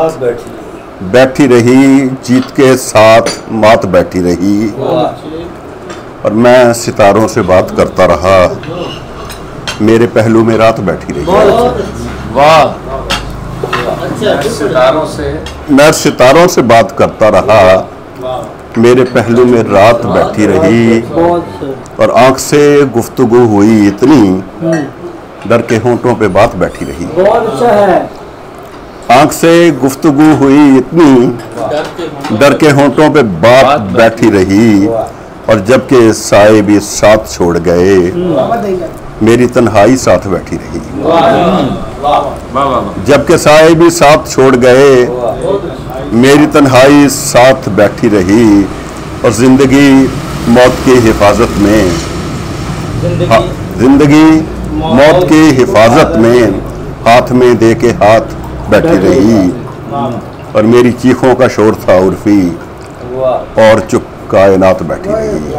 साथ बैठी रही, जीत के साथ मात बैठी रही। और मैं सितारों से बात करता रहा, मेरे पहलू में रात बैठी रही। वाह। मैं सितारों से बात करता रहा, मेरे पहलू में रात बैठी रही। और आंख से गुफ्तगू हुई इतनी, डर के होंठों पे बात बैठी रही। आंख से गुफ्तगू हुई इतनी, डर के होंठों पे बात बैठी रही। और जबकि साए भी साथ छोड़ गए, मेरी तन्हाई साथ बैठी रही। जबकि साए भी साथ छोड़ गए, मेरी तन्हाई साथ बैठी रही। और जिंदगी मौत की हिफाजत में, जिंदगी मौत की हिफाजत में हाथ में दे के हाथ बैठी रही। और मेरी चीखों का शोर था उर्फी, और चुप कायनात बैठी रही।